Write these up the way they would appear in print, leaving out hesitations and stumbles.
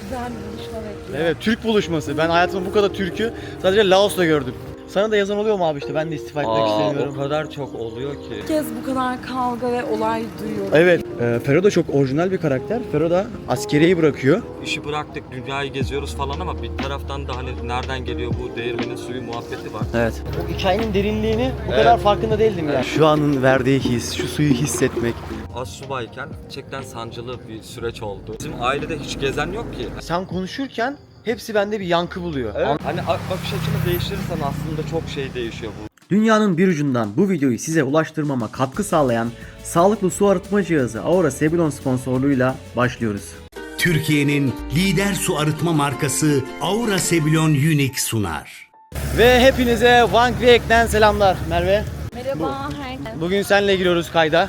güzel bir buluşma bekliyor. Evet, Türk buluşması. Ben hayatımda bu kadar Türk'ü sadece Laos'ta gördüm. Sana da yazan oluyor mu abi işte ben de istifa etmek istemiyorum. O kadar çok oluyor ki. İlk kez bu kadar kavga ve olay duyuyorum. Evet, Fero da çok orijinal bir karakter. Fero da askeriyeyi bırakıyor. İşi bıraktık, dünyayı geziyoruz falan ama bir taraftan da hani nereden geliyor bu değirmenin suyu muhabbeti var. Evet. Bu hikayenin derinliğini bu kadar farkında değildim ya. Şu anın verdiği his, şu suyu hissetmek. Astsubayken gerçekten sancılı bir süreç oldu. Bizim ailede hiç gezen yok ki. Sen konuşurken hepsi bende bir yankı buluyor. Hani bakış açını değiştirirsen aslında çok şey değişiyor bu. Dünyanın bir ucundan bu videoyu size ulaştırmama katkı sağlayan sağlıklı su arıtma cihazı Aura Sebulon sponsorluğuyla başlıyoruz. Türkiye'nin lider su arıtma markası Aura Sebulon Unique sunar. Ve hepinize Wang Viek'ten selamlar Merve. Merhaba herkese. Bugün seninle giriyoruz kayda.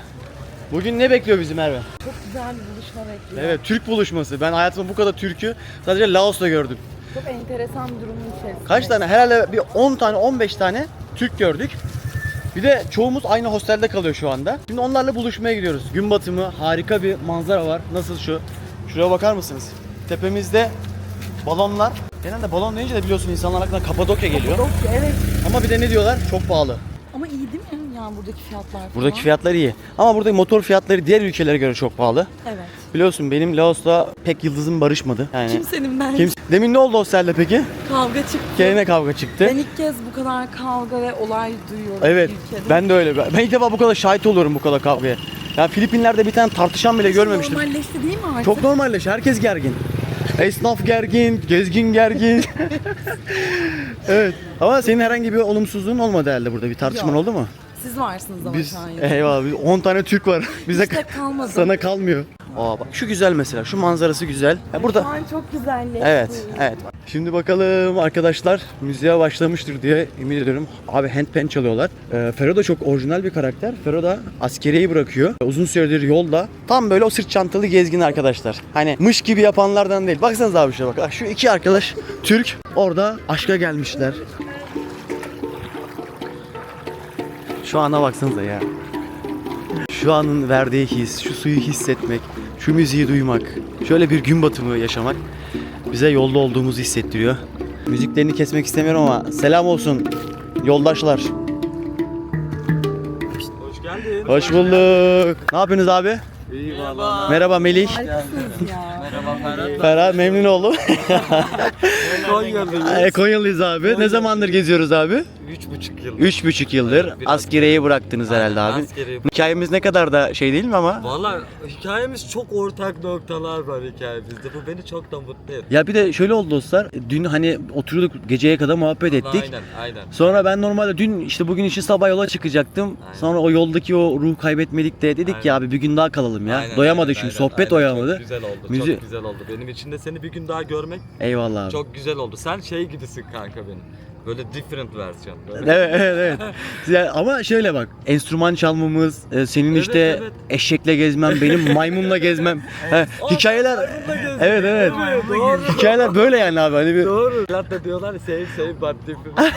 Bugün ne bekliyor bizi Merve? Çok güzel bir buluşma bekliyor. Evet, Türk buluşması. Ben hayatımda bu kadar Türk'ü sadece Laos'ta gördüm. Çok enteresan bir durumun içerisinde. Kaç tane? Herhalde bir 10 tane 15 tane Türk gördük. Bir de çoğumuz aynı hostelde kalıyor şu anda. Şimdi onlarla buluşmaya gidiyoruz. Gün batımı, harika bir manzara var. Nasıl şu? Şuraya bakar mısınız? Tepemizde balonlar. Genelde balon deyince de biliyorsun insanlar aklına Kapadokya geliyor. Kapadokya, evet. Ama bir de ne diyorlar? Çok pahalı. Ama iyi değil mi yani buradaki fiyatlar falan? Buradaki fiyatlar iyi. Ama buradaki motor fiyatları diğer ülkelere göre çok pahalı. Evet. Biliyorsun benim Laos'ta pek yıldızım barışmadı. Yani Kimsenin ben Demin ne oldu hostelde peki? kavga çıktı. Gene kavga çıktı. Ben ilk kez bu kadar kavga ve olay duyuyorum Evet, ülkede. ben de öyle. Ben ilk defa bu kadar şahit oluyorum bu kadar kavgaya. Ya Filipinler'de bir tane tartışan bile görmemiştim. Normalleşti değil mi artık? Çok normalleş, herkes gergin. Esnaf gergin, gezgin gergin. Evet. Ama senin herhangi bir olumsuzluğun olmadı herhalde burada. Bir tartışman Yok. oldu mu? Siz varsınız ama Biz, şu an. eyvallah, biz 10 tane Türk var. Bize Hiç de kalmadı. sana kalmıyor. Aa bak şu güzel mesela, şu manzarası güzel. Ya burada. Şu an çok güzelleşti. Evet, evet. Şimdi bakalım arkadaşlar, müziğe başlamıştır diye ümit ediyorum. Abi handpan çalıyorlar. Fero da çok orijinal bir karakter. Fero da askeriyeyi bırakıyor. Uzun süredir yolda. Tam böyle o sırt çantalı gezgin arkadaşlar. Hani mış gibi yapanlardan değil. Baksanıza abi şuna bak. Şu iki arkadaş Türk orada aşka gelmişler. Şu ana baksanıza ya. Şu anın verdiği his, şu suyu hissetmek, şu müziği duymak, şöyle bir gün batımı yaşamak bize yolda olduğumuzu hissettiriyor. Müziklerini kesmek istemiyorum ama selam olsun yoldaşlar. Hoş geldin. Hoş bulduk. Ne yapıyorsunuz abi? İyi valla. Merhaba Melih. Harikasınız ya. Merhaba Ferhat. Ferhat, memnun oldum. Konya'dayız. Konyalıyız abi. Ne zamandır geziyoruz abi? 3,5 yıl. 3,5 yıldır Evet, biraz- askeriyeyi bıraktınız herhalde abi. Askeri. Hikayemiz ne kadar da şey değil mi ama? Valla hikayemiz çok ortak noktalar var hikayemizde. Bu beni çok da mutlu etti. Ya bir de şöyle oldu dostlar. Dün hani oturuyorduk geceye kadar muhabbet ettik. Aynen. Sonra ben normalde dün işte bugün için sabah yola çıkacaktım. Aynen. Sonra o yoldaki o ruhu kaybetmedik de dedik ki Aynen. abi bir gün daha kalalım ya. Aynen, Doyamadık aynen, çünkü aynen, sohbet aynen. doyamadı. Çok güzel oldu. Müzik- Çok güzel oldu. Benim için de seni bir gün daha görmek Eyvallah abi. çok güzel oldu. Sen şey gibisin kanka benim. Böyle different versiyon. Böyle. Evet. Yani ama şöyle bak, enstrüman çalmamız, senin Evet, işte evet. eşekle gezmem, benim maymunla gezmem. Hikayeler. Evet. Doğru. Hikayeler böyle yani abi. Hani bir Doğru. Hatta diyorlar save but different.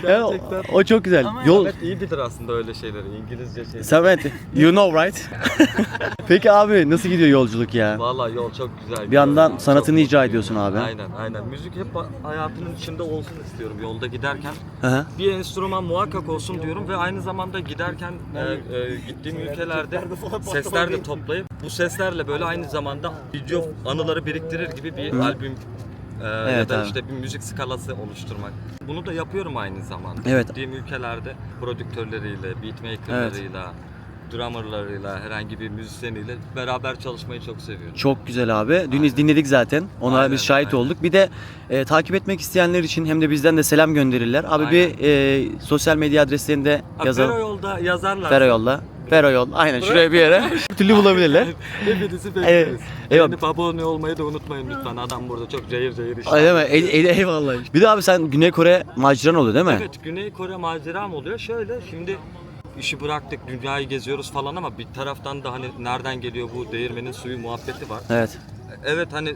Ya, o çok güzel. Ama Yol evet iyi bilir aslında öyle şeyleri. İngilizce şeyleri. Samet, you know right? Peki abi nasıl gidiyor yolculuk ya? Vallahi yol çok güzel. Bir yandan Çok sanatını icra mutluyum. ediyorsun abi. Aynen. Müzik hep hayatımın içinde olsun istiyorum yolda giderken. Hı hı. Bir enstrüman muhakkak olsun diyorum ve aynı zamanda giderken gittiğim ülkelerde sesler de toplayıp bu seslerle böyle aynı zamanda video anıları biriktirir gibi bir albüm ya Evet da abi. işte bir müzik skalası oluşturmak. Bunu da yapıyorum aynı zamanda. Evet. Gittiğim ülkelerde prodüktörleriyle, beatmakerlarıyla, drummerlarıyla, herhangi bir müzisyeniyle beraber çalışmayı çok seviyorum. Çok güzel abi. Dün dinledik zaten. Ona Aynen, biz şahit aynen. olduk. Bir de takip etmek isteyenler için hem de bizden de selam gönderirler. Abi Aynen. bir sosyal medya adreslerini de yazalım. Ferayol'da yazarlar. Ferayol'da. Ferayol. Aynen şuraya bir yere. Bir türlü bulabilirler. Hepinizi Evet. bekleriz. Eyvallah. Beğenip abone olmayı da unutmayın lütfen. Adam burada çok cayır cayır iş. Ay, değil mi? Eyvallah. Bir de abi sen Güney Kore maceran oluyor değil mi? Evet, Güney Kore maceram oluyor. Şöyle şimdi işi bıraktık, dünyayı geziyoruz falan ama bir taraftan da hani nereden geliyor bu değirmenin suyu muhabbeti var. Evet. Evet hani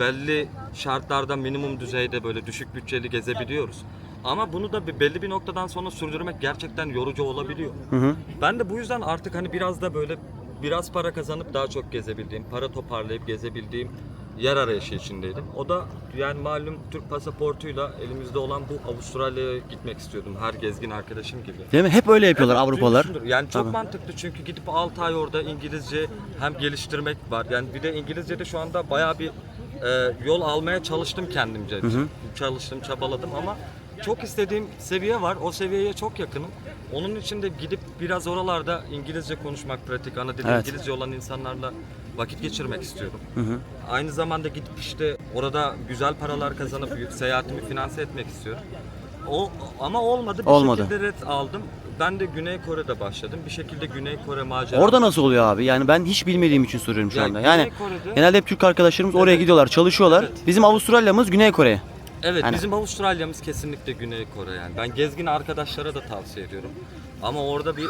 belli şartlarda minimum düzeyde böyle düşük bütçeli gezebiliyoruz. Ama bunu da belli bir noktadan sonra sürdürmek gerçekten yorucu olabiliyor. Hı hı. Ben de bu yüzden artık hani biraz da böyle biraz para kazanıp daha çok gezebildiğim, para toparlayıp gezebildiğim yer arayışı içindeydim. O da yani malum Türk pasaportuyla elimizde olan bu Avustralya'ya gitmek istiyordum her gezgin arkadaşım gibi. Değil mi? Hep öyle yapıyorlar Evet, Avrupalılar. duymuşsundur. Yani çok Tabii. mantıklı çünkü gidip 6 ay orada İngilizce hem geliştirmek var. Yani bir de İngilizce'de şu anda bayağı bir yol almaya çalıştım kendimce. Çalıştım, çabaladım ama çok istediğim seviye var. O seviyeye çok yakınım. Onun için de gidip biraz oralarda İngilizce konuşmak, pratik, ana dili Evet. İngilizce olan insanlarla vakit geçirmek istiyorum. Aynı zamanda gidip işte orada güzel paralar kazanıp seyahatimi finanse etmek istiyorum. Ama olmadı. Bir Olmadı. şekilde red aldım. Ben de Güney Kore'de başladım. Bir şekilde Güney Kore macerası. Orada nasıl oluyor abi? Yani ben hiç bilmediğim için soruyorum şu Ya anda. Güney Yani Kore'de- genelde hep Türk arkadaşlarımız oraya Evet. gidiyorlar, çalışıyorlar. Evet. Bizim Avustralya'mız Güney Kore. Evet, Hani- bizim Avustralya'mız kesinlikle Güney Kore yani. Ben gezgin arkadaşlara da tavsiye ediyorum. Ama orada bir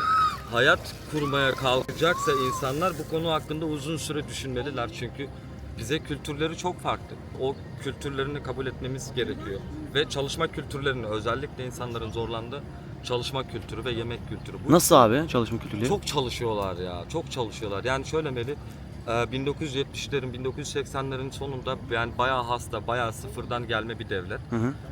hayat kurmaya kalkacaksa insanlar bu konu hakkında uzun süre düşünmeliler. Çünkü bize kültürleri çok farklı. O kültürlerini kabul etmemiz gerekiyor. Ve çalışma kültürlerini, özellikle insanların zorlandığı çalışma kültürü ve yemek kültürü. Bu Nasıl abi çalışma kültürleri? çok çalışıyorlar ya, çok çalışıyorlar. Yani şöyle Melih, 1970'lerin, 1980'lerin sonunda yani bayağı hasta, bayağı sıfırdan gelme bir devlet.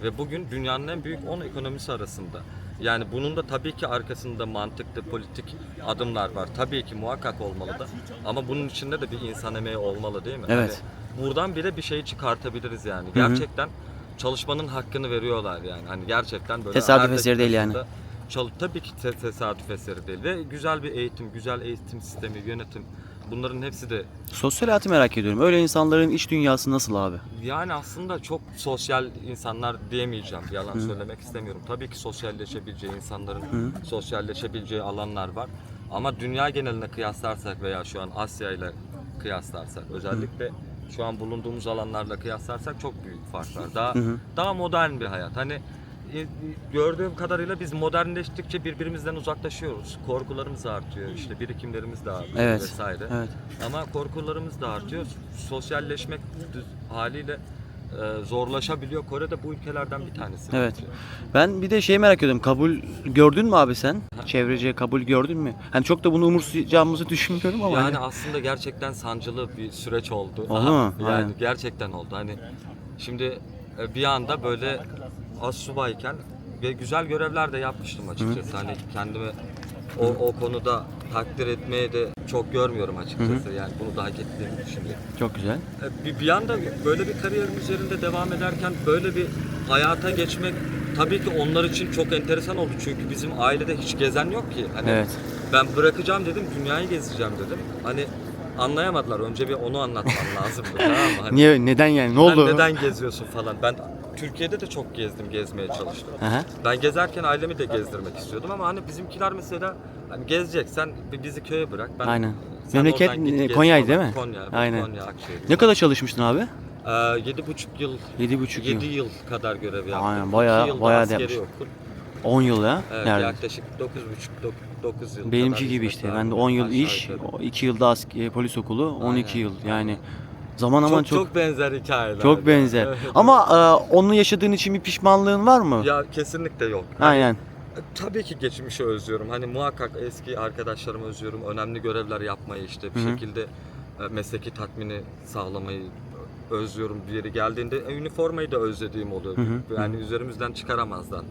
Ve bugün dünyanın en büyük 10 ekonomisi arasında. Yani bunun da tabii ki arkasında mantıklı politik adımlar var. Tabii ki muhakkak olmalı da. Ama bunun içinde de bir insan emeği olmalı değil mi? Evet. Hani buradan bile bir şey çıkartabiliriz yani. Gerçekten çalışmanın hakkını veriyorlar yani. Hani gerçekten böyle Tesadüf her eseri değil yani. dakikasında tabii ki tesadüf eseri değil ve güzel bir eğitim, güzel eğitim sistemi, yönetim bunların hepsi de Sosyal hayatı merak ediyorum. Öyle insanların iç dünyası nasıl abi? yani aslında çok sosyal insanlar diyemeyeceğim. Yalan söylemek istemiyorum. Tabii ki sosyalleşebileceği insanların sosyalleşebileceği alanlar var. Ama dünya geneline kıyaslarsak veya şu an Asya ile kıyaslarsak özellikle şu an bulunduğumuz alanlarla kıyaslarsak çok büyük fark var. Daha modern bir hayat. Hani gördüğüm kadarıyla biz modernleştikçe birbirimizden uzaklaşıyoruz. Korkularımız artıyor, işte birikimlerimiz de artıyor Evet. vesaire. Evet. Ama korkularımız da artıyor. Sosyalleşmek haliyle zorlaşabiliyor. Kore de bu ülkelerden bir tanesi. Evet. bence. Ben bir de şey merak ediyorum. Kabul gördün mü abi sen? Çevrece kabul gördün mü? Hani çok da bunu umursayacağımızı düşünmüyorum ama. Yani hani- aslında gerçekten sancılı bir süreç oldu. Oldu mu? Yani Aynen. gerçekten oldu. Hani şimdi bir anda böyle astsubayken ve güzel görevler de yapmıştım açıkçası. Hani kendimi o konuda takdir etmeye de çok görmüyorum açıkçası. Yani bunu da hak ettiğimi düşünüyorum. Çok güzel. Bir anda böyle bir kariyerim üzerinde devam ederken böyle bir hayata geçmek tabii ki onlar için çok enteresan oldu. Çünkü bizim ailede hiç gezen yok ki. Hani Evet. ben bırakacağım dedim, dünyayı gezeceğim dedim. Hani anlayamadılar. Önce bir onu anlatmam lazımdı, tamam mı? Hani Niye? Neden yani? Ne ben oldu? neden geziyorsun falan. Ben Türkiye'de de çok gezdim, gezmeye çalıştım. Aha. Ben gezerken ailemi de gezdirmek istiyordum ama hani bizimkiler mesela hani gezeceksen bizi köye bırak. Ben, Aynen. sen Memleket oradan git gez Konya'ydı falan. değil mi? Konya, Aynen. Konya, Akşehir. Ne kadar çalışmıştın abi? 7,5 yıl, 7,5 yıl. 7 yıl kadar görev yaptım. Aynen, bayağı- 2 yılda bayağı askeri yapmış. okul. 10 yıl ya. Evet, Yani. yaklaşık 9,5-9 yıl Benimki kadar gibi hizmet işte. verdim. Ben de 10 yıl Aşağı iş, yukarı. 2 yılda polis okulu, 12 Aynen, yıl. Yani zaman ama Çok benzer hikayeler. çok benzer. Evet. Ama onu yaşadığın için bir pişmanlığın var mı? Ya kesinlikle yok. Aynen. Tabii ki geçmişi özlüyorum. Hani muhakkak eski arkadaşlarımı özlüyorum. Önemli görevler yapmayı işte bir şekilde mesleki tatmini sağlamayı özlüyorum bir yere geldiğinde. Üniformayı da özlediğim oluyor. Yani üzerimizden çıkaramazlar mı?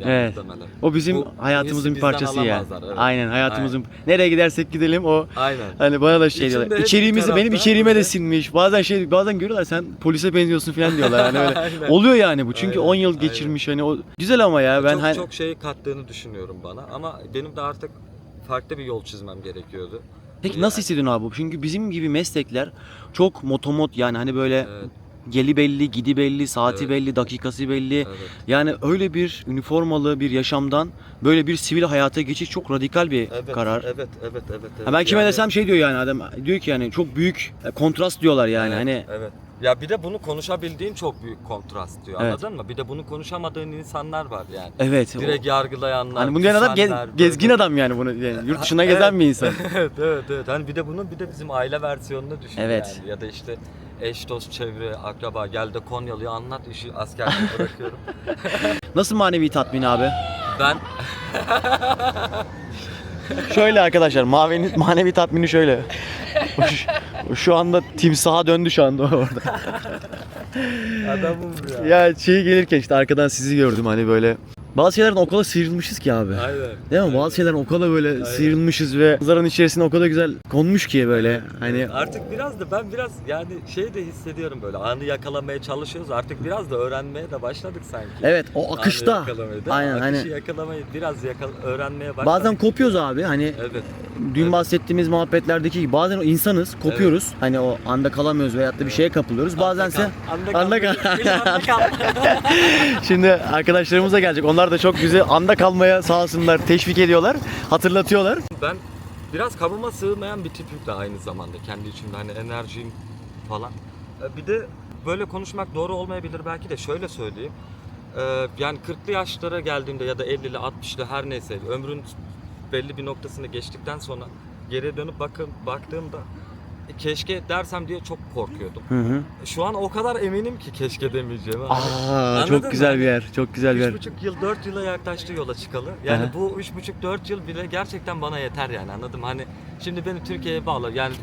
Yani Evet. muhtemelen. O bizim Bu hayatımızın hissi bir bizden parçası ya. alamazlar, evet. Aynen hayatımızın. Nereye gidersek gidelim o. Aynen. Hani bana da şey İçinde diyorlar. hep İçeriğimizi bir benim tarafta içeriğime de böyle- sinmiş. Bazen görüyorlar sen polise benziyorsun falan diyorlar. Hani öyle. Aynen. Oluyor yani bu. Çünkü Aynen, 10 yıl aynen. geçirmiş hani o güzel ama ya ben çok, hani çok şey kattığını düşünüyorum bana ama benim de artık farklı bir yol çizmem gerekiyordu. Peki nasıl hissediyorsun abi? Çünkü bizim gibi meslekler çok motomot yani hani böyle Evet. geli belli, gidi belli, saati Evet. belli, dakikası belli. Evet. Yani öyle bir üniformalı bir yaşamdan böyle bir sivil hayata geçiş çok radikal bir Evet, karar. evet. Ha ben kime Yani- desem şey diyor yani adam diyor ki yani çok büyük kontrast diyorlar yani Evet, hani evet. Ya bir de bunu konuşabildiğin çok büyük kontrast diyor. Evet. Anladın mı? Bir de bunu konuşamadığın insanlar var yani. evet. Direkt yargılayanlar. Hani bunu diyen adam küsenler, gezgin böyle. adam yani bunu yani yurt dışına gezen bir insan. evet. Hani bir de bunun bir de bizim aile versiyonunu düşün Evet. yani. Ya da işte eş, dost, çevre, akraba gel de Konyalı'ya anlat işi askerliği bırakıyorum. Nasıl manevi tatmin abi? Ben Şöyle arkadaşlar manevi tatmini şöyle. Şu anda timsaha döndü şu anda orada. Adamım ya. Ya gelirken işte arkadan sizi gördüm hani böyle. Bazı şeylerden o kadar sıyrılmışız ki abi. Aynen. Değil mi? Bazı şeylerden o kadar böyle sıyrılmışız ve manzaranın içerisine o kadar güzel konmuş ki böyle hani. Artık biraz da ben yani şey de hissediyorum böyle anı yakalamaya çalışıyoruz. Artık biraz da öğrenmeye de başladık sanki. Evet o akışta. Anı yakalamayı, değil mi? Aynen Akışı hani. yakalamayı biraz öğrenmeye başladık. Bazen kopuyoruz abi hani. Evet. Dün bahsettiğimiz muhabbetlerdeki gibi bazen o insanız, kopuyoruz. Hani o anda kalamıyoruz veyahut da bir şeye kapılıyoruz. Bazense anda kal. Şimdi arkadaşlarımız da gelecek. Onlar da çok güzel anda kalmaya sağ olsunlar, teşvik ediyorlar, hatırlatıyorlar. Ben biraz kabıma sığmayan bir tipim de aynı zamanda kendi içimde hani enerjim falan. Bir de böyle konuşmak doğru olmayabilir belki de şöyle söyleyeyim. Yani 40'lı yaşlara geldiğimde ya da 50'li 60'lı her neyse ömrün belli bir noktasını geçtikten sonra geriye dönüp baktığımda keşke dersem diye çok korkuyordum. Hı. Şu an o kadar eminim ki keşke demeyeceğim. Çok güzel bir yer. Çok güzel bir yer. 3,5 yıl 4 yıla yaklaştı yola çıkalı. Yani bu 3,5-4 yıl bile gerçekten bana yeter yani anladım. Hani şimdi beni Türkiye'ye bağla yani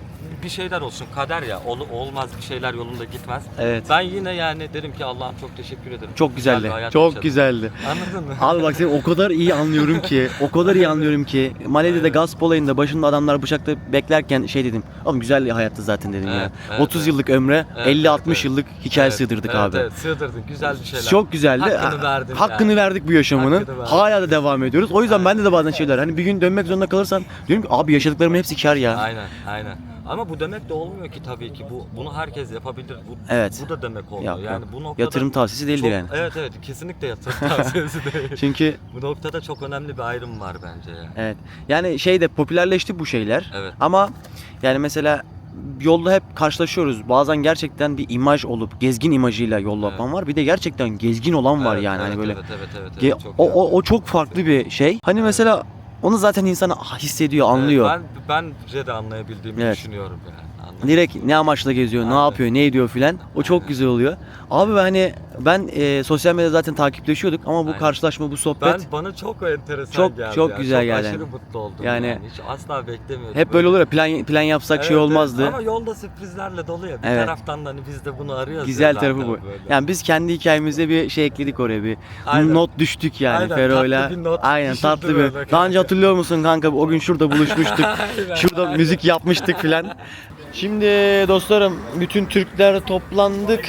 bir şeyler olsun kader ya olmaz bir şeyler yolunda gitmez. Evet. Ben yine yani derim ki Allah'ım çok teşekkür ederim. Çok Güzel güzeldi. bir hayat Çok yaşadım. güzeldi. Anladın mı? Abi bak seni o kadar iyi anlıyorum ki. O kadar iyi anlıyorum ki. Malezya'da gasp olayında başında adamlar bıçakta beklerken şey dedim. Oğlum güzel hayattı zaten dedim ya. Evet, 30 yıllık ömre Evet, 50-60 evet. yıllık hikaye sığdırdık abi. Evet sığdırdık güzel bir şeyler. Çok güzeldi. Hakkını verdik bu yaşamının. Hakkını verdik. Hala da devam ediyoruz. O yüzden bende de bazen şeyler. Hani bir gün dönmek zorunda kalırsan diyorum ki abi yaşadıklarımın hepsi kar ya. Aynen. Ama bu demek de olmuyor ki tabii ki. Bunu herkes yapabilir. Evet. Bu da demek olmuyor. Yok, Yani yok. bu noktada Yatırım tavsiyesi değildir çok- yani. Evet kesinlikle yatırım tavsiyesi değil. Çünkü Bu noktada çok önemli bir ayrım var bence ya. evet. Yani şeyde popülerleşti bu şeyler. Evet. Ama yani mesela yolda hep karşılaşıyoruz. Bazen gerçekten bir imaj olup gezgin imajıyla yolda yapan var. Bir de gerçekten gezgin olan var yani hani böyle. Evet, çok güzel. O çok farklı bir şey. Hani mesela onu zaten insan hissediyor, anlıyor. Evet, bence de anlayabildiğimi Evet. düşünüyorum yani. Anladım. Direkt ne amaçla geziyor, ne Aynen. yapıyor, ne ediyor filan. O çok Aynen. güzel oluyor. Abi ben sosyal medyada zaten takipleşiyorduk ama bu Aynen. karşılaşma, bu sohbet Bana çok enteresan Çok- geldi. çok ya. güzel geldi. Aşırı mutlu oldum Yani- yani. Hiç asla beklemiyordum. hep böyle olur ya plan yapsak şey Evet, olmazdı. evet. Ama yolda sürprizlerle dolu ya. Bir Evet. taraftan da hani biz de bunu arıyoruz. Güzel ya zaten tarafı bu. böyle. Yani biz kendi hikayemizde bir şey ekledik oraya bir Aynen. not düştük yani Aynen, Fero'yla. tatlı bir not Aynen düşürdü tatlı bir. böyle. Daha önce hatırlıyor musun kanka o gün şurada buluşmuştuk. Şurada müzik yapmıştık filan. Şimdi dostlarım bütün Türkler toplandık.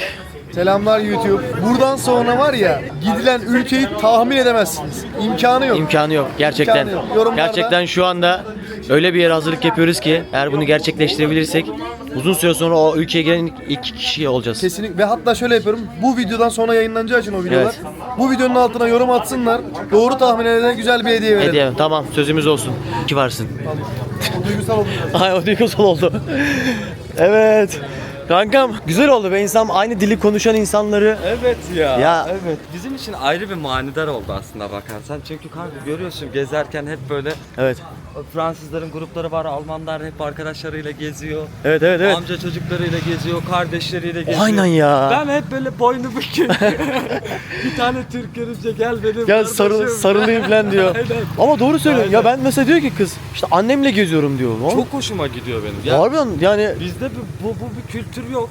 Selamlar YouTube. Buradan sonra var ya gidilen ülkeyi tahmin edemezsiniz. İmkanı yok. İmkanı yok gerçekten. İmkanı yok. Yorumlarda- Gerçekten şu anda öyle bir yere hazırlık yapıyoruz ki eğer bunu gerçekleştirebilirsek uzun süre sonra o ülkeye gelen ilk kişi olacağız. Kesinlikle ve hatta şöyle yapıyorum. Bu videodan sonra yayınlanacağı için o videolar. Evet. Bu videonun altına yorum atsınlar. Doğru tahmin edene güzel bir hediye verelim. Hediye tamam sözümüz olsun. İyi ki varsın. Duygusal oldu. Ay o duygusal oldu. Evet. Kankam güzel oldu be insan aynı dili konuşan insanları. Evet ya. Ya- Evet. Bizim için ayrı bir manidar oldu aslında bakarsan. Çünkü kanka görüyorsun gezerken hep böyle Evet. Fransızların grupları var, Almanlar hep arkadaşlarıyla geziyor. Evet. Amca çocuklarıyla geziyor, kardeşleriyle geziyor. Aynen ya. Ben hep böyle boynu bükük. Bir tane Türk görünce gel benim Gel kardeşim. sarılayım falan diyor. Aynen. Ama doğru söylüyorsun. Ya Aynen. ben mesela diyor ki kız işte annemle geziyorum diyor. Oğlum, Çok hoşuma gidiyor benim. Ya, harbiden yani bizde bu bir kültür yok.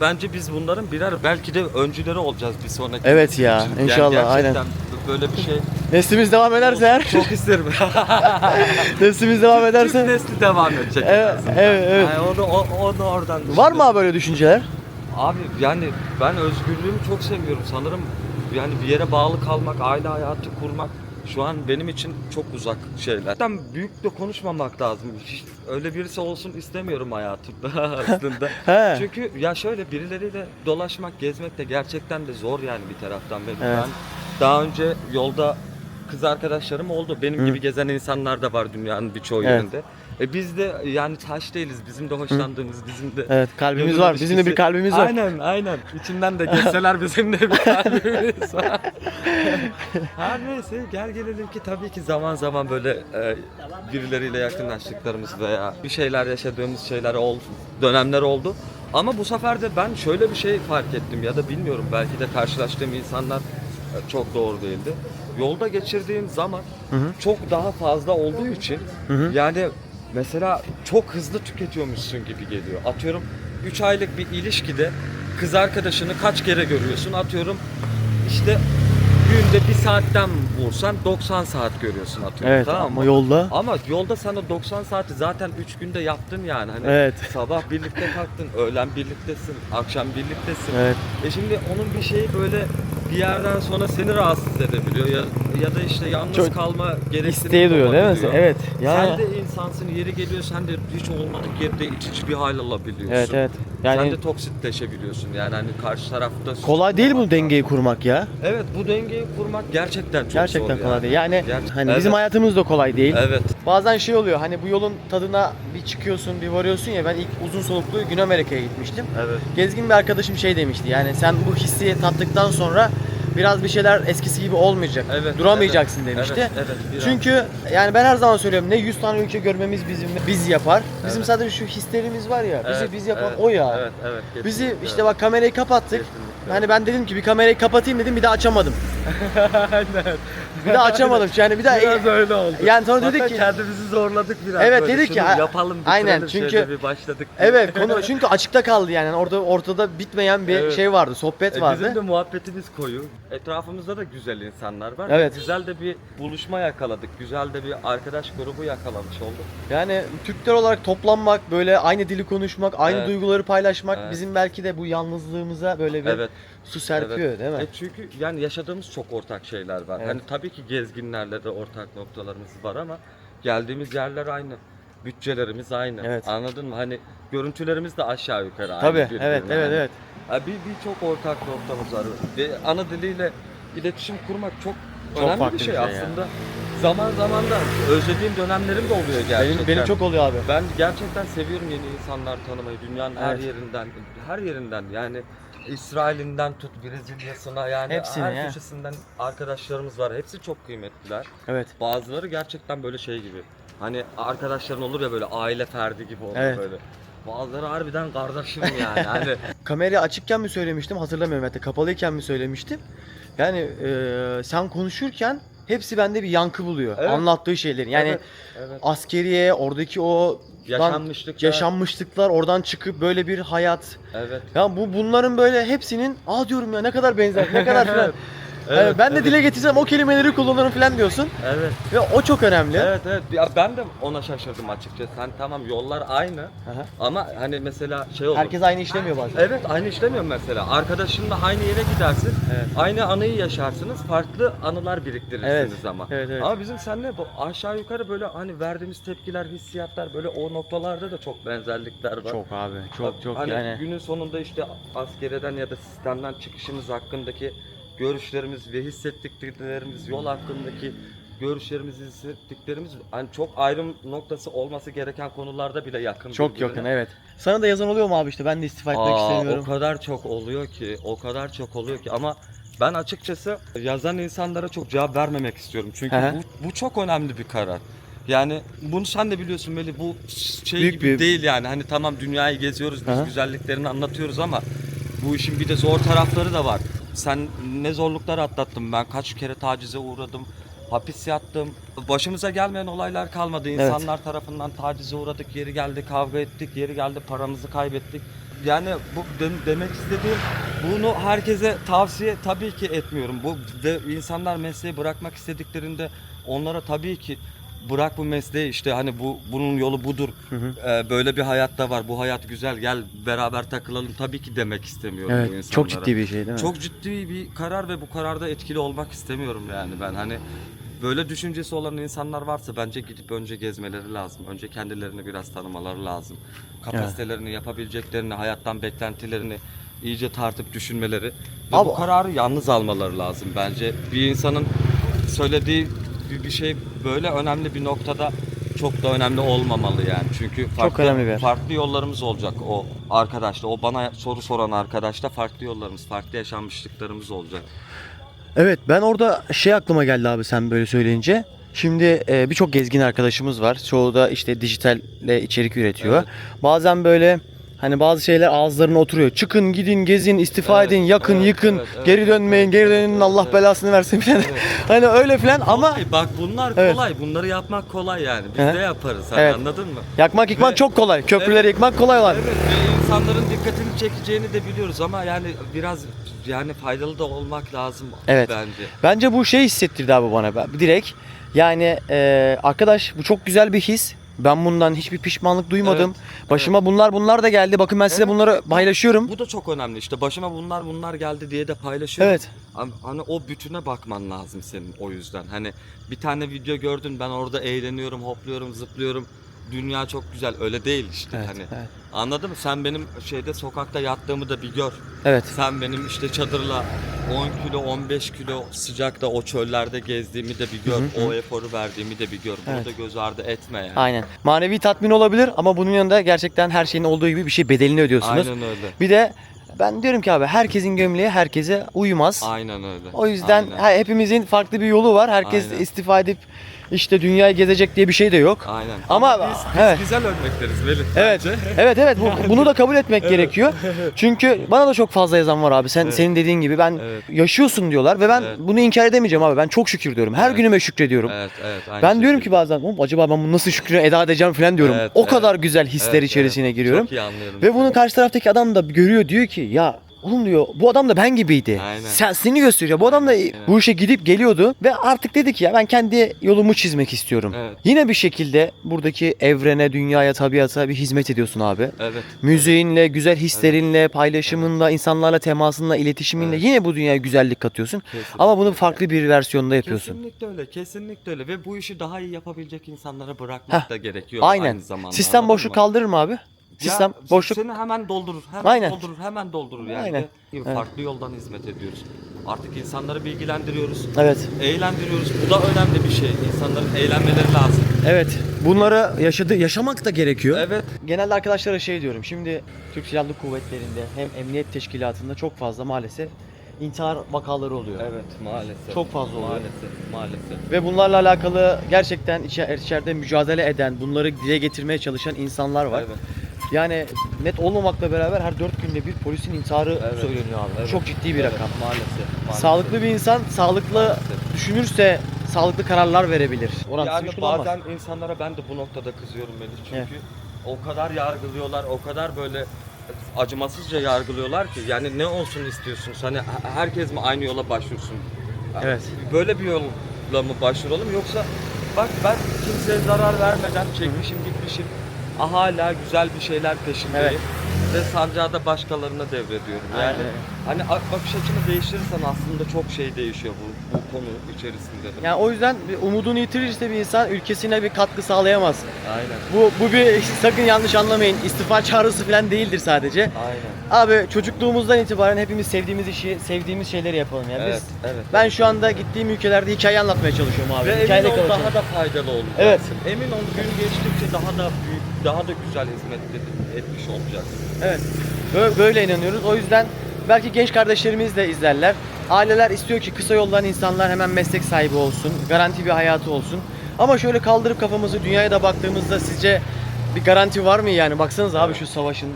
Bence biz bunların birer belki de öncüleri olacağız bir sonraki. Evet ya, için. Yani inşallah, gerçekten aynen. Böyle bir şey. neslimiz devam ederse eğer. Çok isterim. Neslimiz devam Türk ederse. nesli devam edecek. Evet. Yani onu oradan Var mı abi böyle düşünceler? Abi yani ben özgürlüğümü çok seviyorum sanırım. Yani bir yere bağlı kalmak, aile hayatı kurmak şu an benim için çok uzak şeyler. Zaten büyük de konuşmamak lazım. Hiç öyle birisi olsun istemiyorum hayatımda aslında. He. Çünkü ya şöyle birileriyle dolaşmak, gezmek de gerçekten de zor yani bir taraftan benim. Evet. Ben daha önce yolda kız arkadaşlarım oldu. Benim gibi gezen insanlar da var dünyanın birçoğu Evet. yerinde. Biz de yani taş değiliz. Bizim de hoşlandığımız, bizim de Evet kalbimiz gönül var. Bizim de bir ilişkisi- kalbimiz var. Aynen. İçinden de geçseler bizim de bir kalbimiz var. Her neyse gel gelelim ki tabii ki zaman zaman böyle birileriyle yakınlaştıklarımız veya bir şeyler yaşadığımız dönemler oldu. Ama bu sefer de ben şöyle bir şey fark ettim ya da bilmiyorum belki de karşılaştığım insanlar çok doğru değildi. Yolda geçirdiğin zaman çok daha fazla olduğu için yani mesela çok hızlı tüketiyormuşsun gibi geliyor. Atıyorum 3 aylık bir ilişkide kız arkadaşını kaç kere görüyorsun? Atıyorum işte günde 1 saatten vursan 90 saat görüyorsun atıyorum. Evet tamam ama mı? yolda. Ama yolda sen o 90 saati zaten 3 günde yaptın yani. Hani Evet. sabah birlikte kalktın, öğlen birliktesin, akşam birliktesin. Evet. Şimdi onun bir şeyi böyle bir yerden sonra seni rahatsız edebiliyor ya da işte yalnız Çok kalma gereksinimi İsteği duyuyor değil mi? olabiliyor. Evet. Yani Sen de insansın, yeri geliyor sen de hiç olmadık yerde itici bir hal alabiliyorsun. evet evet. Sen Yani de toksitleşebiliyorsun yani hani karşı tarafta kolay değil bu dengeyi kurmak ya. Evet, bu dengeyi kurmak gerçekten çok Gerçekten zor kolay yani. değil. Yani hani Evet. bizim hayatımız da kolay değil. Evet. Bazen şey oluyor hani bu yolun tadına bir çıkıyorsun bir varıyorsun ya, ben ilk uzun soluklu Güney Amerika'ya gitmiştim. Evet. Gezgin bir arkadaşım şey demişti, yani sen bu hissi tattıktan sonra biraz bir şeyler eskisi gibi olmayacak. Evet, duramayacaksın evet, demişti. evet, evet, biraz. Çünkü yani ben her zaman söylüyorum, ne 100 tane ülke görmemiz biz yapar. Bizim Evet. sadece şu hislerimiz var ya, bizi Evet, biz yapan evet, o ya. Evet, evet. Bizi kesinlikle. işte bak kamerayı kapattık. Kesinlikle. Hani ben dedim ki bir kamerayı kapatayım dedim, bir daha açamadım. Bir daha açamadım. Yani bir daha Biraz öyle oldu. Yani sonra dedik Hatta ki kendimizi zorladık biraz. Evet, böyle. dedik Şunu ki, yapalım, aynen, bitirelim, çünkü- şöyle bir başladık. diye. evet konu çünkü açıkta kaldı yani ortada bitmeyen bir Evet. şey vardı, sohbet vardı. Bizim de muhabbetimiz koyu. Etrafımızda da güzel insanlar var. Evet. Güzel de bir buluşma yakaladık. Güzel de bir arkadaş grubu yakalamış olduk. Yani Türkler olarak toplanmak, böyle aynı dili konuşmak, aynı Evet. duyguları paylaşmak Evet. bizim belki de bu yalnızlığımıza böyle bir Evet. su serpiyor değil mi? Çünkü yani yaşadığımız çok ortak şeyler var. Evet. Hani tabii ki gezginlerle de ortak noktalarımız var ama geldiğimiz yerler aynı. Bütçelerimiz aynı. Evet. Anladın mı? Hani görüntülerimiz de aşağı yukarı aynı. Tabii, birbirine. evet, evet, Yani. evet. Birçok ortak noktamız var. Ve ana diliyle iletişim kurmak çok Çok önemli farklı bir bir şey şey aslında. Zaman zaman da özlediğim dönemlerim de oluyor gerçekten. Benim çok oluyor abi. Ben gerçekten seviyorum yeni insanlar tanımayı. Dünyanın her Evet. yerinden yani İsrail'inden tut Brezilya'sına yani Hepsini her ya. köşesinden arkadaşlarımız var. Hepsi çok kıymetliler. Evet. Bazıları gerçekten böyle şey gibi. Hani arkadaşların olur ya böyle aile ferdi gibi olur Evet. böyle. Bazıları harbiden kardeşim yani. Hani Kamerayı açıkken mi söylemiştim hatırlamıyorum, hatta kapalıyken mi söylemiştim. Yani sen konuşurken hepsi bende bir yankı buluyor. Evet. Anlattığı şeylerin. Yani Evet, evet. askeriye, oradaki o Yaşanmışlıklar. oradan çıkıp böyle bir hayat. Evet. Ya bunların böyle hepsinin diyorum ya ne kadar benzer, ne kadar falan. Evet, Yani ben de evet. dile getirsem o kelimeleri kullanırım falan diyorsun. Evet. Ve o çok önemli. Evet evet. Ya ben de ona şaşırdım açıkçası. Hani tamam yollar aynı Aha. ama hani mesela şey olur. Herkes aynı işlemiyor bazen. Evet aynı işlemiyor mesela. Arkadaşınla aynı yere gidersin. Evet. Aynı anıyı yaşarsınız. Farklı anılar biriktirirsiniz Evet, ama. evet, evet. Ama bizim seninle bu aşağı yukarı böyle hani verdiğimiz tepkiler, hissiyatlar böyle o noktalarda da çok benzerlikler var. Çok abi, çok Hani yani. günün sonunda işte askeriyeden ya da sistemden çıkışımız hakkındaki görüşlerimiz ve hissettiklerimiz, yol hakkındaki görüşlerimiz, hissettiklerimiz hani çok ayrım noktası olması gereken konularda bile yakın. Çok birbirine. yakın, evet. Sana da yazan oluyor mu abi, işte ben de istifa etmek istemiyorum. O kadar çok oluyor ki ama ben açıkçası yazan insanlara çok cevap vermemek istiyorum. Çünkü Hı hı. bu çok önemli bir karar. Yani bunu sen de biliyorsun Melih, bu şey Büyük gibi bir- değil yani. Hani tamam dünyayı geziyoruz, biz Hı hı. güzelliklerini anlatıyoruz ama bu işin bir de zor tarafları da var. Sen ne zorluklar atlattın, ben kaç kere tacize uğradım, hapis yattım. Başımıza gelmeyen olaylar kalmadı. İnsanlar tarafından tacize uğradık, yeri geldi kavga ettik, yeri geldi paramızı kaybettik. Yani bu demek istediğim, bunu herkese tavsiye tabii ki etmiyorum. Bu ve insanlar mesleği bırakmak istediklerinde onlara tabii ki bırak bu mesleği, işte hani bunun yolu budur. Böyle bir hayat da var. Bu hayat güzel. Gel beraber takılalım. Tabii ki demek istemiyorum bu Evet, insanlara. çok ciddi bir şey değil mi? Çok ciddi bir karar ve bu kararda etkili olmak istemiyorum yani ben. Hani böyle düşüncesi olan insanlar varsa bence gidip önce gezmeleri lazım. Önce kendilerini biraz tanımaları lazım. Kapasitelerini, yapabileceklerini, hayattan beklentilerini iyice tartıp düşünmeleri ve Abi- bu kararı yalnız almaları lazım bence. Bir insanın söylediği bir şey böyle önemli bir noktada çok da önemli olmamalı yani. Çünkü önemli bir yer. farklı yollarımız olacak o arkadaşla. O bana soru soran arkadaşla farklı yollarımız, farklı yaşanmışlıklarımız olacak. Evet, ben orada şey aklıma geldi abi sen böyle söyleyince. Şimdi birçok gezgin arkadaşımız var. Çoğu da işte dijitalle içerik üretiyor. Evet. Bazen böyle Hani bazı şeyler ağızlarına oturuyor. Çıkın, gidin, gezin, istifa Evet, edin, yakın, evet, yıkın, evet, evet. geri dönmeyin, geri dönün, Allah belasını versin falan. Hani öyle falan ama Kolay, bak bunlar Evet. kolay. Bunları yapmak kolay yani. Biz He. de yaparız. Hani Evet. anladın mı? yakmak yıkmak Ve- çok kolay. Köprüleri yıkmak kolay olan. Evet, ve insanların dikkatini çekeceğini de biliyoruz ama yani biraz yani faydalı da olmak lazım Evet. bence. Bence bu şey hissettirdi abi bana. Direkt yani arkadaş bu çok güzel bir his. Ben bundan hiçbir pişmanlık duymadım. Başıma bunlar da geldi. Bakın ben size Evet. bunları paylaşıyorum. Bu da çok önemli işte. Başıma bunlar geldi diye de paylaşıyorum. Evet. Hani o bütüne bakman lazım senin o yüzden. Hani bir tane video gördün, ben orada eğleniyorum, hopluyorum, zıplıyorum. Dünya çok güzel. Öyle değil işte Evet, hani. evet. Anladın mı? Sen benim sokakta yattığımı da bir gör. Evet. Sen benim işte çadırla 10 kilo 15 kilo sıcakta o çöllerde gezdiğimi de bir gör. O eforu verdiğimi de bir gör. Bunu Evet. da göz ardı etme yani. Aynen. Manevi tatmin olabilir ama bunun yanında gerçekten her şeyin olduğu gibi bir şey bedelini ödüyorsunuz. Aynen öyle. Bir de ben diyorum ki abi herkesin gömleği herkese uymaz. Aynen öyle. O yüzden Aynen. hepimizin farklı bir yolu var. Herkes Aynen. istifa edip işte dünyayı gezecek diye bir şey de yok. Aynen. Ama biz evet. güzel örnekleriz Melih. Evet. bence. Evet bunu da kabul etmek gerekiyor. Çünkü bana da çok fazla yazan var abi. Senin dediğin gibi ben Evet. yaşıyorsun diyorlar ve ben Evet. bunu inkar edemeyeceğim abi. Ben çok şükür diyorum. Her Evet. günüme şükrediyorum. Evet, evet. aynı Ben diyorum şekilde. ki bazen "Oğlum, acaba ben bunu nasıl şükrü eda edeceğim falan diyorum. Evet, O evet. kadar güzel hisler Evet, içerisine evet. giriyorum. Çok iyi anlıyorum. Ve bunu karşı taraftaki adam da görüyor, diyor ki ya oğlum diyor bu adam da ben gibiydi. Aynen. Seni gösteriyor. Bu adam da bu işe gidip geliyordu ve artık dedi ki ya ben kendi yolumu çizmek istiyorum. Evet. Yine bir şekilde buradaki evrene, dünyaya, tabiata bir hizmet ediyorsun abi. Evet. Müziğinle, güzel hislerinle, paylaşımınla, insanlarla temasınla, iletişiminle Evet. yine bu dünyaya güzellik katıyorsun. Kesinlikle. Ama bunu farklı bir versiyonda yapıyorsun. Kesinlikle öyle, kesinlikle öyle ve bu işi daha iyi yapabilecek insanlara bırakmak Heh, da gerekiyor Aynen. aynı zamanda. Sistem anladın boşluk mı? kaldırır mı abi? Sistem Ya, boşluk. seni hemen doldurur, Aynen. hemen doldurur yani. Aynen. Ve Evet. farklı yoldan hizmet ediyoruz. Artık insanları bilgilendiriyoruz, Evet. eğlendiriyoruz. Bu da önemli bir şey. İnsanların eğlenmeleri lazım. Evet. Bunları yaşamak da gerekiyor. Evet. Genelde arkadaşlara şey diyorum. Şimdi Türk Silahlı Kuvvetleri'nde hem emniyet teşkilatında çok fazla maalesef intihar vakaları oluyor. Evet, maalesef. Çok fazla oluyor. Maalesef. Ve bunlarla alakalı gerçekten içeride mücadele eden, bunları dile getirmeye çalışan insanlar var. Evet. Yani net olmamakla beraber her 4 günde bir polisin intiharı Evet. söyleniyor abi. Bu Evet. çok ciddi bir Evet, rakam. Maalesef. Sağlıklı bir insan sağlıklı Maalesef. düşünürse sağlıklı kararlar verebilir. Orantısı Yani güç kullanmaz. bazen insanlara ben de bu noktada kızıyorum Melih çünkü Evet. o kadar yargılıyorlar, o kadar böyle acımasızca yargılıyorlar ki yani ne olsun istiyorsunuz? Hani herkes mi aynı yola başvursun? Evet. Böyle bir yolla mı başvuralım yoksa bak ben kimseye zarar vermeden çekmişim gitmişim. Hala güzel bir şeyler peşindeyim. Evet. Ve sancağı da başkalarına devrediyorum. Yani Aynen. hani bakış açını değiştirirsen aslında çok şey değişiyor bu konu içerisinde de. Yani o yüzden umudunu yitirirse bir insan ülkesine bir katkı sağlayamaz. Aynen. Bu bir sakın yanlış anlamayın. İstifa çağrısı falan değildir sadece. Aynen. Abi çocukluğumuzdan itibaren hepimiz sevdiğimiz işi, sevdiğimiz şeyleri yapalım yani. Evet, Biz, evet. ben şu anda gittiğim ülkelerde hikaye anlatmaya çalışıyorum abi. Ve emin Hikayeyle ol konuşuyorum. daha da faydalı olacaksın. Evet. Emin ol gün geçtikçe daha da büyük, daha da güzel hizmet etmiş olacaksın. Evet. Böyle inanıyoruz. O yüzden belki genç kardeşlerimiz de izlerler. Aileler istiyor ki kısa yoldan insanlar hemen meslek sahibi olsun, garanti bir hayatı olsun. Ama şöyle kaldırıp kafamızı dünyaya da baktığımızda sizce bir garanti var mı yani? Baksanıza abi şu savaşın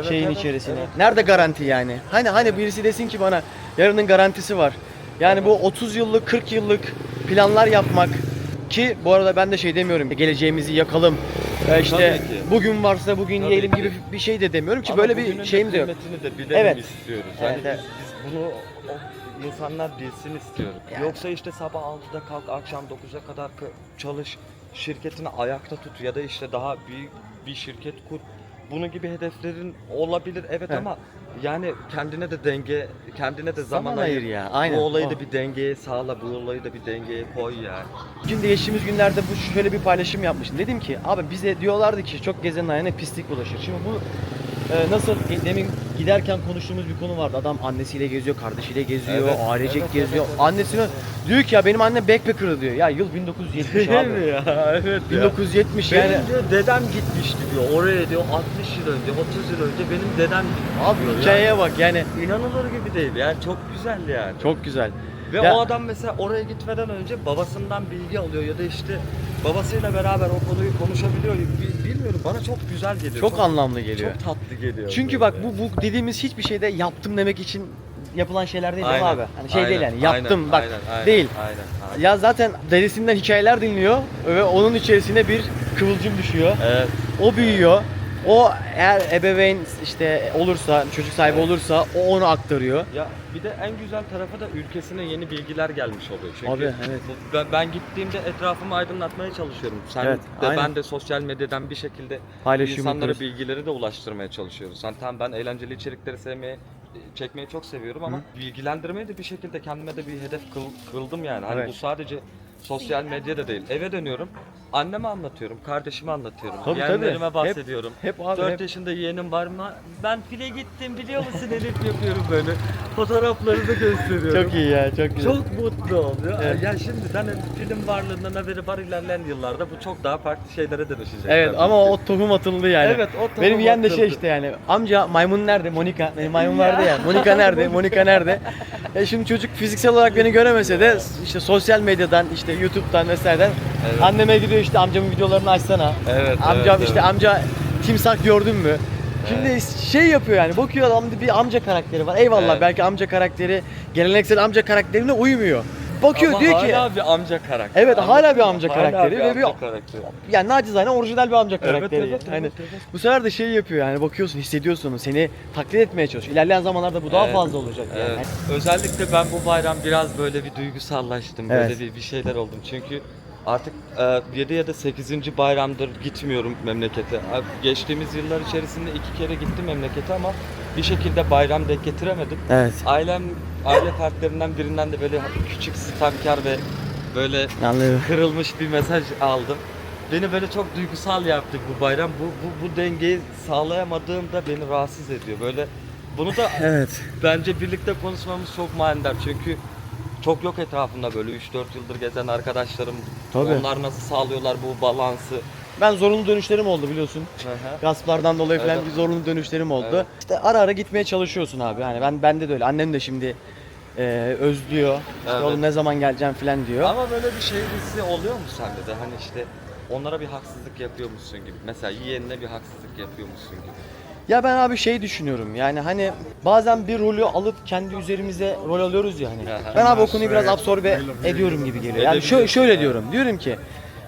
şeyin içerisine. evet. Nerede garanti yani? Hani birisi desin ki bana yarının garantisi var. Yani bu 30 yıllık, 40 yıllık planlar yapmak ki bu arada ben de şey demiyorum. Geleceğimizi yakalım. İşte Tabii ki. bugün varsa bugün Tabii yiyelim ki. gibi bir şey de demiyorum ki Ama böyle bugünün bir de şeyim de yok. kıymetini de bilelim Evet. istiyoruz. Evet, Yani evet. biz bunu insanlar bilsin istiyorum. Yani. Yoksa işte sabah 6'da kalk akşam 9'a kadar çalış, şirketini ayakta tut ya da işte daha büyük bir şirket kur. Bunun gibi hedeflerin olabilir evet Evet. ama yani kendine de zaman ayır ayır ya, aynen. Bu olayı O. da bir dengeye sağla, bu olayı da bir dengeye koy yani. Bugün de geçtiğimiz günlerde şöyle bir paylaşım yapmıştım. Dedim ki abi bize diyorlardı ki çok gezenin ayağına pislik bulaşır. Şimdi bu nasıl demin giderken konuştuğumuz bir konu vardı. Adam annesiyle geziyor, kardeşiyle geziyor, Evet, ailecek evet, geziyor. evet, evet. Annesine diyor ki ya benim annem backpacker'ı diyor. Ya yıl 1970 abi. ya? Evet 1970 Benim yani. diyor dedem gitmişti diyor oraya diyor 60 yıl önce 30 yıl önce benim dedem gitti Abi diyor. hikayeye bak yani. İnanılır gibi değil yani çok güzel yani. Çok güzel. Ve Ya- o adam mesela oraya gitmeden önce babasından bilgi alıyor ya da işte babasıyla beraber o konuyu konuşabiliyor. Bilmiyorum, bana çok güzel geliyor. Çok anlamlı geliyor. Çok tatlı geliyor. Çünkü bak bu dediğimiz hiçbir şeyde yaptım demek için yapılan şeyler değil değil mi Aynen, abi? Hani şey değil aynen, yani yaptım aynen, bak aynen, değil. Aynen. Ya zaten derisinden hikayeler dinliyor ve onun içerisine bir kıvılcım düşüyor. Evet. O büyüyor. O eğer ebeveyn işte olursa, çocuk sahibi olursa o onu aktarıyor. Ya bir de en güzel tarafı da ülkesine yeni bilgiler gelmiş oluyor. Çünkü Abi, evet. ben gittiğimde etrafımı aydınlatmaya çalışıyorum. Sen Evet, de aynen. ben de sosyal medyadan bir şekilde Paylaşım insanlara yapıyoruz. bilgileri de ulaştırmaya çalışıyoruz. Hani tamam, ben eğlenceli içerikleri çekmeyi çok seviyorum ama bilgilendirmeyi de bir şekilde kendime de bir hedef kıldım yani. Hani Evet. bu sadece sosyal medyada değil. Eve dönüyorum. Anneme anlatıyorum, kardeşime anlatıyorum, Tabii, yeğenlerime tabii. bahsediyorum. Hep abi, 4 hep. yaşında yeğenim var mı? Ben file gittim biliyor musun Elif yapıyorum böyle. Fotoğraflarını gösteriyorum. Çok iyi ya, çok güzel. Çok mutlu oluyor. Evet. Ya şimdiden film varlığından haberi var, ilerleyen yıllarda bu çok daha farklı şeylere dönüşecek. Evet tabii ama ki. o tohum atıldı yani. Evet, o tohum Benim yeğen de şey atıldı. işte yani. Amca maymun nerede? Monika. Benim maymun vardı ya. Monika nerede? Monika nerede? Şimdi çocuk fiziksel olarak beni göremese de işte sosyal medyadan, işte YouTube'dan vesaireden Evet. anneme gidiyor, işte amcamın videolarını açsana. Evet, Amcam evet, işte evet. amca timsah gördün mü? Şimdi şey yapıyor yani, bakıyor adamda bir amca karakteri var. Eyvallah, Evet. belki amca karakteri geleneksel amca karakterine uymuyor. Bakıyor Ama diyor ki hala bir amca karakteri. Evet, hala bir amca Hala karakteri bir ve amca bir- karakteri. yani nacizane orijinal bir amca Evet, karakteri. evet, hani evet, evet. bu sefer de şey yapıyor yani, bakıyorsun, hissediyorsun onu, seni taklit etmeye çalışıyor. İlerleyen zamanlarda bu daha Evet. fazla olacak yani. Evet. Özellikle ben bu bayram biraz böyle bir duygusallaştım. Evet. Böyle bir şeyler oldum. Çünkü artık 7 ya da 8. bayramdır gitmiyorum memlekete. Geçtiğimiz yıllar içerisinde 2 kere gittim memlekete ama bir şekilde bayram denk getiremedim. Evet. Aile fertlerinden birinden de böyle küçük sitemkar ve böyle Anlıyorum. kırılmış bir mesaj aldım. Beni böyle çok duygusal yaptı bu bayram. Bu dengeyi sağlayamadığımda beni rahatsız ediyor. Böyle bunu da Evet. bence birlikte konuşmamız çok manidar. Çünkü çok yok etrafında böyle 3-4 yıldır gezen arkadaşlarım. Tabii. Onlar nasıl sağlıyorlar bu balansı? Ben zorunlu dönüşlerim oldu biliyorsun. Hı hı. Gasplardan dolayı falan Evet. bir zorunlu dönüşlerim oldu. Evet. İşte ara ara gitmeye çalışıyorsun abi. Yani bende de öyle. Annem de şimdi özlüyor. İşte Evet. oğlum ne zaman geleceğim falan diyor. Ama böyle bir şey hissi oluyor mu sende de? Hani işte onlara bir haksızlık yapıyormuşsun gibi. Mesela yeğenine bir haksızlık yapıyormuşsun gibi. Ya ben abi şey düşünüyorum, yani hani bazen bir rolü alıp kendi üzerimize rol alıyoruz ya hani. Aha. Ben abi o konuyu biraz absorbe ediyorum gibi geliyor. Yani şöyle diyorum. Diyorum ki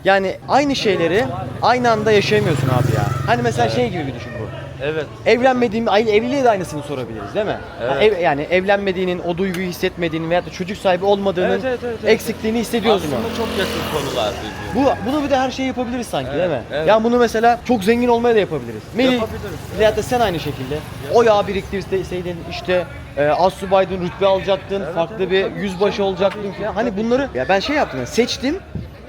yani aynı şeyleri aynı anda yaşayamıyorsun abi ya. Hani mesela şey gibi bir düşün bu. Evet. Evliliğe de aynısını sorabiliriz değil mi? Evet. Yani evlenmediğinin, o duyguyu hissetmediğinin veyahut da çocuk sahibi olmadığının Evet. eksikliğini hissediyoruz mu? Aslında çok yakın konular birbirine. Bunu bir de her şeyi yapabiliriz sanki Evet, değil mi? evet. Yani bunu mesela çok zengin olmaya da yapabiliriz. Melih, Yapabiliriz. veyahut da sen aynı şekilde. O yağ biriktirseydin işte astsubaydın, rütbe alacaktın, farklı bir yüzbaşı olacaktın falan. Hani bunları ya ben şey yaptım, yani seçtim.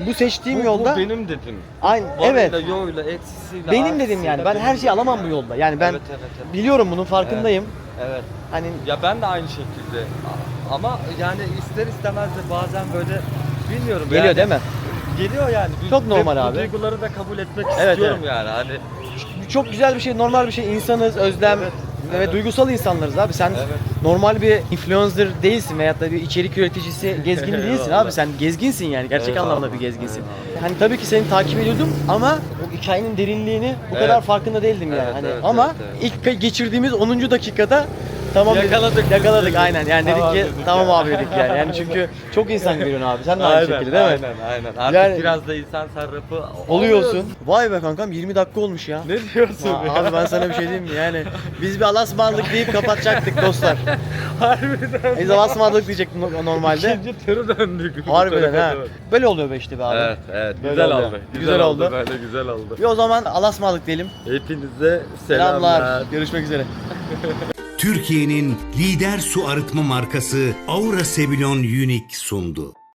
Bu seçtiğim yolda Bu benim dedim. aynı Varıyla, evet. yoğuyla, eksisiyle, Benim dedim artısıyla yani. Ben her şeyi alamam bu yolda. Yani ben Evet, evet. biliyorum bunun farkındayım. Evet. Hani Ya ben de aynı şekilde. Ama yani ister istemez de bazen böyle bilmiyorum geliyor yani. değil mi? Geliyor yani. Çok normal bu abi. duyguları da kabul etmek Evet, istiyorum evet. yani. Hani Çok güzel bir şey, normal bir şey. İnsanız, özlem Evet, ve evet. duygusal insanlarız abi. Sen Evet. normal bir influencer değilsin veyahut da bir içerik üreticisi, gezgin değilsin Eyvallah. abi. Sen gezginsin yani. Gerçek Eyvallah. anlamda bir gezginsin. Hani tabii ki seni takip ediyordum ama o hikayenin derinliğini bu Evet. kadar farkında değildim yani. Evet, Hani evet, ama evet, ilk geçirdiğimiz 10. dakikada tamam dedik. Yakaladık. Yakaladık aynen. Yani dedik Tamam ki dedik tamam yani. abi dedik yani. Yani çünkü çok insan görüyorsun abi. Sen de aynı şekilde değil mi? Aynen. Artık Yani- biraz da insan sarrafı Oluyorsun. Vay be kankam 20 dakika olmuş ya. Ne diyorsun ya? Abi ben sana bir şey diyeyim mi? Yani biz bir Allah'a ısmarladık deyip kapatacaktık dostlar. Harbiden. Biz Allah'a ısmarladık diyecektim normalde. İkinci turu döndük. bu Harbiden tarafa ha. doğru. Böyle oluyor be işte be abi. Evet. Böyle Güzel oldu. oldu. Güzel oldu. Böyle güzel oldu. Bir o zaman Allah'a ısmarladık diyelim. Hepinize Selamlar. selamlar. Görüşmek üzere. Türkiye'nin lider su arıtma markası Aura Sebilon Unique sundu.